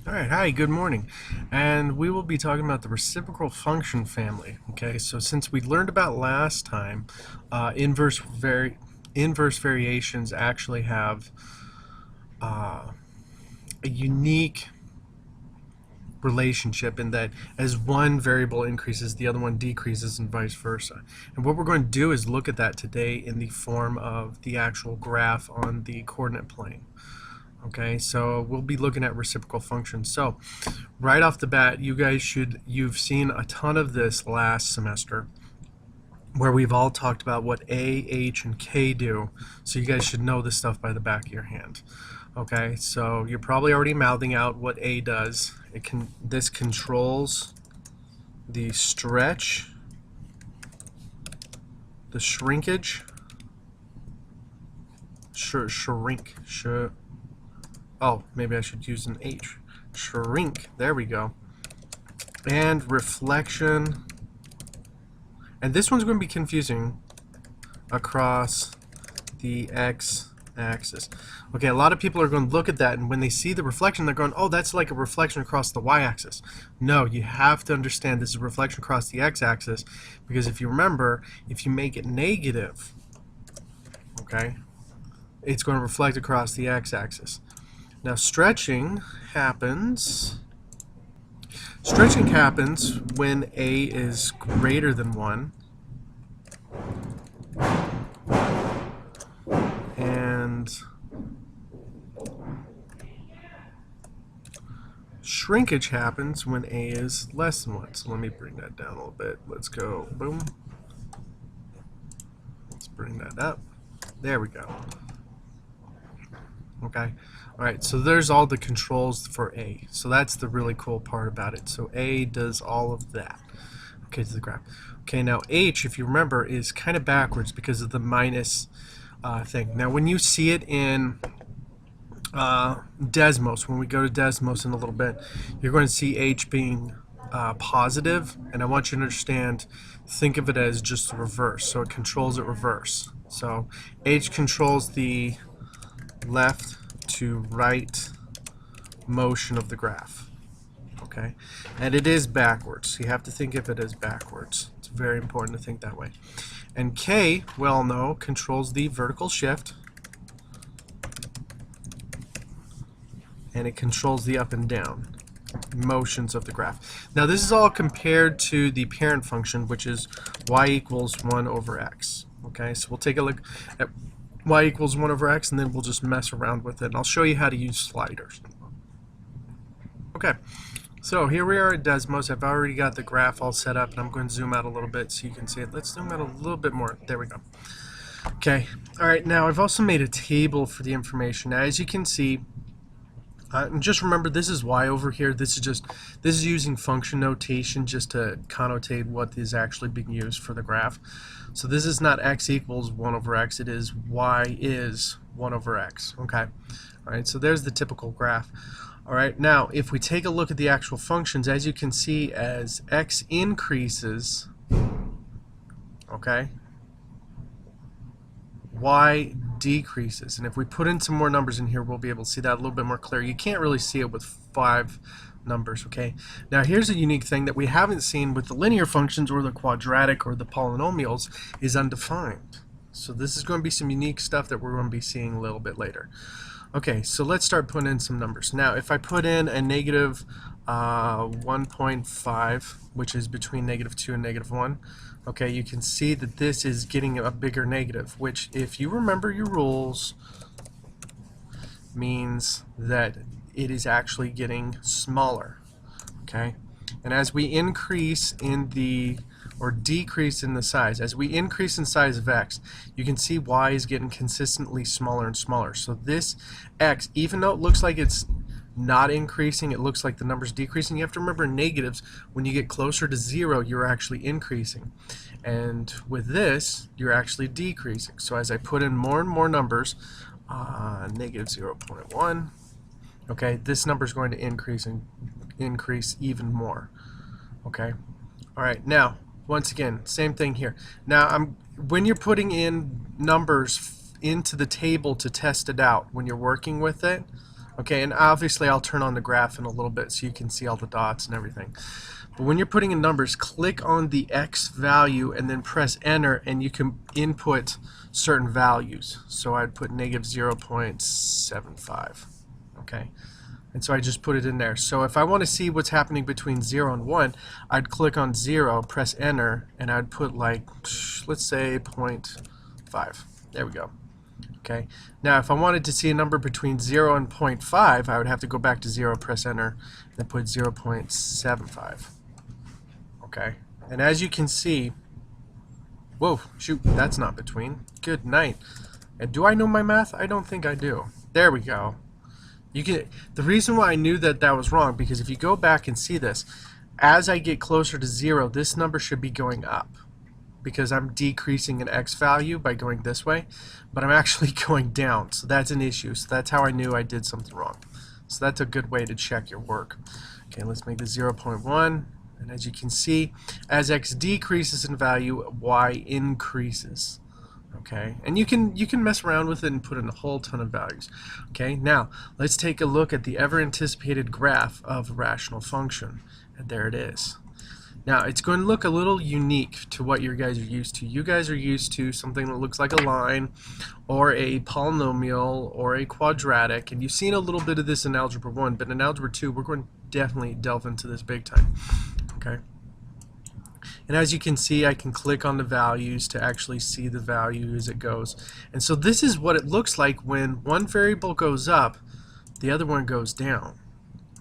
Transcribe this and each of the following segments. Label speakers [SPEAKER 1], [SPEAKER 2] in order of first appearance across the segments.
[SPEAKER 1] All right, hi, good morning. And we will be talking about the reciprocal function family. Okay, so since we learned about last time, inverse variations actually have a unique relationship in that as one variable increases, the other one decreases, and vice versa. And what we're going to do is look at that today in the form of the actual graph on the coordinate plane. Okay, so we'll be looking at reciprocal functions. So right off the bat, you've seen a ton of this last semester where we've all talked about what A, H, and K do. So you guys should know this stuff by the back of your hand. Okay, so you're probably already mouthing out what A does. This controls the stretch, the shrinkage, oh, maybe I should use an H. Shrink, there we go. And reflection. And this one's going to be confusing across the x-axis. Okay, a lot of people are going to look at that, and when they see the reflection, they're going, oh, that's like a reflection across the y-axis. No, you have to understand this is a reflection across the x-axis, because if you remember, if you make it negative, okay, it's going to reflect across the x-axis. Now, stretching happens when A is greater than 1 and shrinkage happens when A is less than 1. So let me bring that down a little bit. Let's go, boom. Let's bring that up. There we go. Okay. All right, so there's all the controls for A. So that's the really cool part about it. So A does all of that. Okay, to the graph. Okay, now H, if you remember, is kind of backwards because of the minus thing. Now, when you see it in Desmos, when we go to Desmos in a little bit, you're going to see H being positive, and I want you to understand, think of it as just the reverse. So it controls it reverse. So H controls the left to right motion of the graph. Okay, and it is backwards. You have to think of it as backwards. It's very important to think that way. And K, we all know, controls the vertical shift, and it controls the up and down motions of the graph. Now this is all compared to the parent function, which is y equals 1 over x. Okay, so we'll take a look at y equals 1 over x, and then we'll just mess around with it. And I'll show you how to use sliders. Okay, so here we are at Desmos. I've already got the graph all set up, and I'm going to zoom out a little bit so you can see it. Let's zoom out a little bit more. There we go. Okay, all right, now I've also made a table for the information. Now, as you can see, and just remember, this is y over here. This is using function notation just to connotate what is actually being used for the graph. So this is not x equals 1 over x. It is y is 1 over x. Okay. All right. So there's the typical graph. All right. Now, if we take a look at the actual functions, as you can see, as x increases, okay, y decreases. And if we put in some more numbers in here, we'll be able to see that a little bit more clear. You can't really see it with 5 numbers, okay? Now here's a unique thing that we haven't seen with the linear functions or the quadratic or the polynomials is undefined. So this is going to be some unique stuff that we're going to be seeing a little bit later. Okay, so let's start putting in some numbers. Now if I put in a negative 1.5, which is between negative 2 and negative 1, okay, you can see that this is getting a bigger negative, which, if you remember your rules, means that it is actually getting smaller, okay? And as we increase in the, or decrease in the size, as we increase in size of x, you can see y is getting consistently smaller and smaller. So this x, even though it looks like it's not increasing, it looks like the number's decreasing. You have to remember negatives, when you get closer to 0, you're actually increasing. And with this, you're actually decreasing. So as I put in more and more numbers, negative 0.1, okay, this number is going to increase and increase even more. Okay, all right, now once again, same thing here. Now when you're putting in numbers into the table to test it out, when you're working with it, Okay, and obviously I'll turn on the graph in a little bit so you can see all the dots and everything. But when you're putting in numbers, click on the X value and then press enter, and you can input certain values. So I'd put negative 0.75. Okay, and so I just put it in there. So if I want to see what's happening between 0 and 1, I'd click on 0, press enter, and I'd put, like, let's say 0.5. There we go. Okay. Now, if I wanted to see a number between 0 and 0.5, I would have to go back to 0, press enter, and put 0.75. Okay. And as you can see, whoa, shoot, that's not between. Good night. And do I know my math? I don't think I do. There we go. You can. The reason why I knew that that was wrong, because if you go back and see this, as I get closer to 0, this number should be going up, because I'm decreasing an X value by going this way, but I'm actually going down. So that's an issue. So that's how I knew I did something wrong. So that's a good way to check your work. Okay, let's make this 0.1. And as you can see, as X decreases in value, Y increases. Okay, and you can mess around with it and put in a whole ton of values. Okay, now let's take a look at the ever anticipated graph of a rational function. And there it is. Now, it's going to look a little unique to what you guys are used to. You guys are used to something that looks like a line or a polynomial or a quadratic, and you've seen a little bit of this in Algebra 1, but in Algebra 2, we're going to definitely delve into this big time. Okay? And as you can see, I can click on the values to actually see the value as it goes. And so this is what it looks like when one variable goes up, the other one goes down.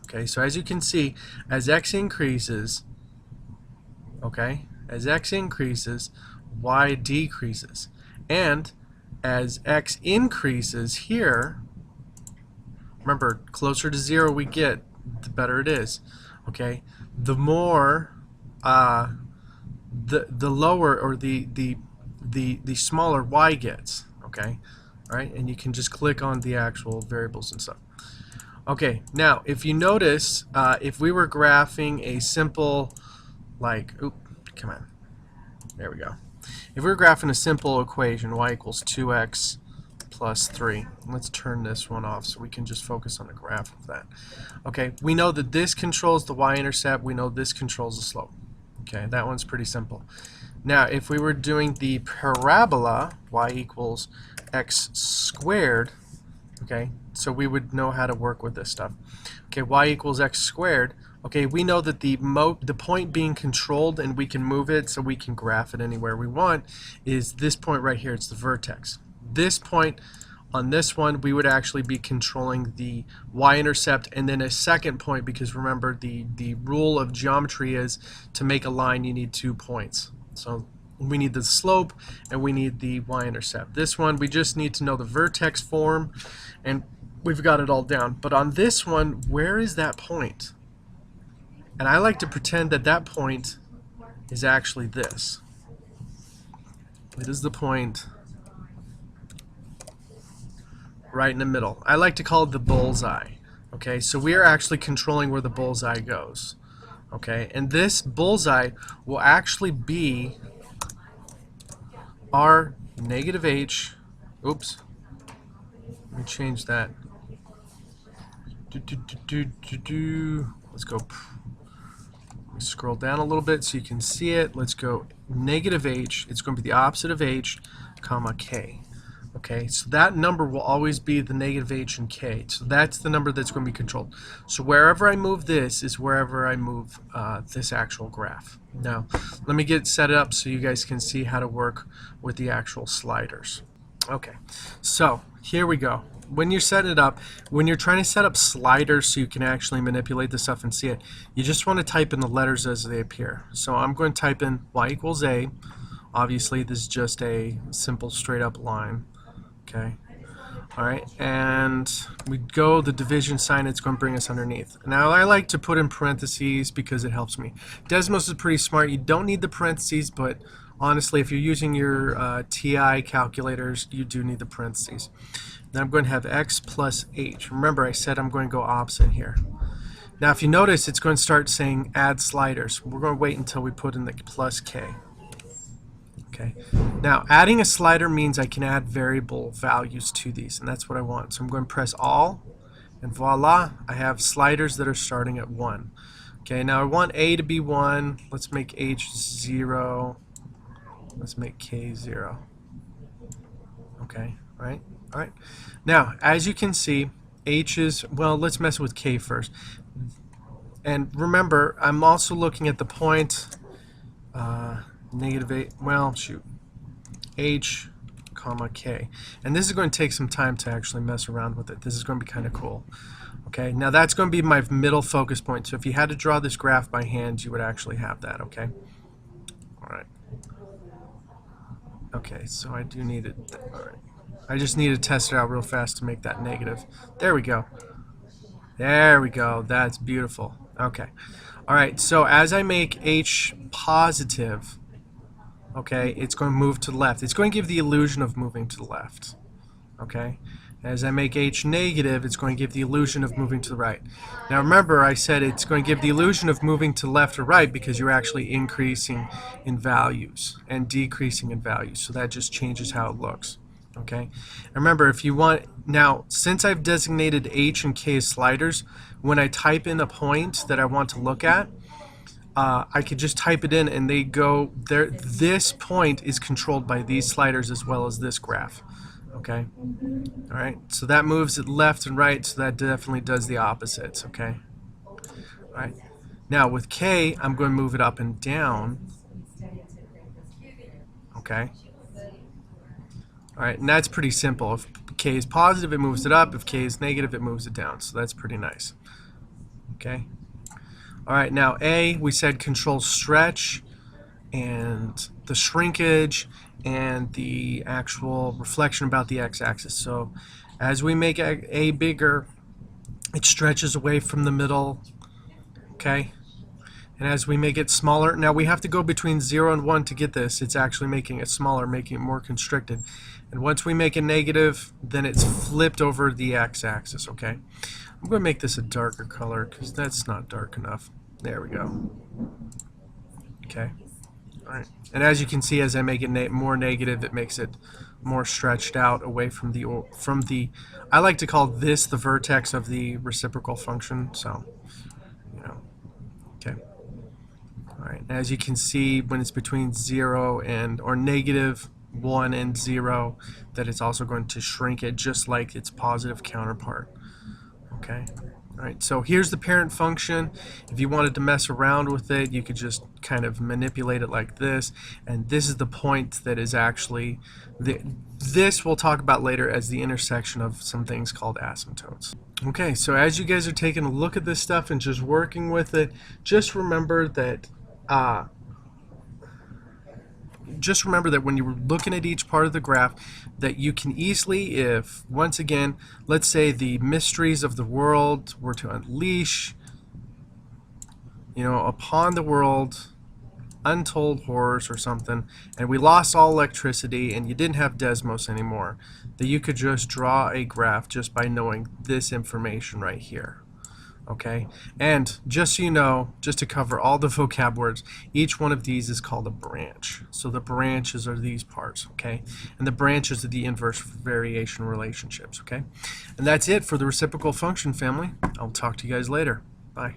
[SPEAKER 1] Okay, so as you can see, as X increases, okay, as X increases, Y decreases. And as X increases here, remember, closer to 0 we get, the better it is. Okay, the more, the lower, or the smaller Y gets. Okay, all right, and you can just click on the actual variables and stuff. Okay, now if you notice, if we were graphing a simple, like, come on, there we go. If we were graphing a simple equation, y equals 2x plus 3, let's turn this one off so we can just focus on the graph of that. Okay, we know that this controls the y-intercept, we know this controls the slope. Okay, that one's pretty simple. Now, if we were doing the parabola, y equals x squared, okay, so we would know how to work with this stuff. Okay, y equals x squared. Okay, we know that the point being controlled, and we can move it so we can graph it anywhere we want, is this point right here. It's the vertex. This point on this one, we would actually be controlling the y-intercept, and then a second point, because remember, the rule of geometry is to make a line you need 2 points. So we need the slope and we need the y-intercept. This one, we just need to know the vertex form, and we've got it all down. But on this one, where is that point? And I like to pretend that that point is actually this. It is the point right in the middle. I like to call it the bullseye. Okay, so we are actually controlling where the bullseye goes. Okay, and this bullseye will actually be our negative h. Oops. Let me change that. Let's go. Let me scroll down a little bit so you can see it. Let's go negative h. It's going to be the opposite of h, comma k. Okay, so that number will always be the negative h and k. So that's the number that's going to be controlled. So wherever I move this is wherever I move this actual graph. Now, let me get set up so you guys can see how to work with the actual sliders. Okay, so here we go. When you're setting it up, when you're trying to set up sliders so you can actually manipulate the stuff and see it, you just want to type in the letters as they appear. So I'm going to type in y equals a. Obviously, this is just a simple straight up line. Okay. All right, and we go the division sign, it's going to bring us underneath. Now, I like to put in parentheses because it helps me. Desmos is pretty smart. You don't need the parentheses, but honestly, if you're using your TI calculators, you do need the parentheses. Then I'm going to have x plus h. Remember, I said I'm going to go opposite here. Now, if you notice, it's going to start saying add sliders. We're going to wait until we put in the plus k. Okay. Now, adding a slider means I can add variable values to these, and that's what I want. So I'm going to press all, And voila, I have sliders that are starting at 1. Okay, now I want A to be 1. Let's make H 0. Let's make K 0. Okay, right? All right. Now, as you can see, H is, well, let's mess with K first. And remember, I'm also looking at the point, negative 8, well, shoot, H, comma, K. And this is going to take some time to actually mess around with it. This is going to be kind of cool. Okay, now that's going to be my middle focus point. So if you had to draw this graph by hand, you would actually have that, okay? All right. Okay, so I do need it. All right. I just need to test it out real fast to make that negative. There we go. There we go. That's beautiful. Okay. All right, so as I make H positive, okay, it's going to move to the left. It's going to give the illusion of moving to the left. Okay? As I make H negative, it's going to give the illusion of moving to the right. Now remember, I said it's going to give the illusion of moving to left or right because you're actually increasing in values and decreasing in values. So that just changes how it looks. Okay? And remember, if you want, now since I've designated H and K as sliders, when I type in a point that I want to look at, I could just type it in and they go there. This point is controlled by these sliders as well as this graph. Okay? All right, so that moves it left and right, so that definitely does the opposites, okay? All right, now with K, I'm going to move it up and down, okay? All right, and that's pretty simple. If K is positive, it moves it up. If K is negative, it moves it down, so that's pretty nice, okay? All right, now A, we said controls stretch and the shrinkage and the actual reflection about the x-axis. So as we make A bigger, it stretches away from the middle, okay? And as we make it smaller, now we have to go between 0 and 1 to get this. It's actually making it smaller, making it more constricted. And once we make it negative, then it's flipped over the x-axis, okay? I'm going to make this a darker color because that's not dark enough. There we go. Okay. All right. And as you can see, as I make it more negative, it makes it more stretched out away from the I like to call this the vertex of the reciprocal function. So, you know, okay. All right. And as you can see, when it's between 0 and or negative 1 and 0, that it's also going to shrink it just like its positive counterpart. Okay. All right, so here's the parent function. If you wanted to mess around with it, you could just kind of manipulate it like this. And this is the point that is actually, this we'll talk about later as the intersection of some things called asymptotes. Okay, so as you guys are taking a look at this stuff and just working with it, just remember that when you're looking at each part of the graph, that you can easily, if, once again, let's say the mysteries of the world were to unleash, you know, upon the world, untold horrors or something, and we lost all electricity and you didn't have Desmos anymore, that you could just draw a graph just by knowing this information right here. Okay, and just so you know, just to cover all the vocab words, each one of these is called a branch. So the branches are these parts, okay? And the branches are the inverse variation relationships, okay? And that's it for the reciprocal function family. I'll talk to you guys later. Bye.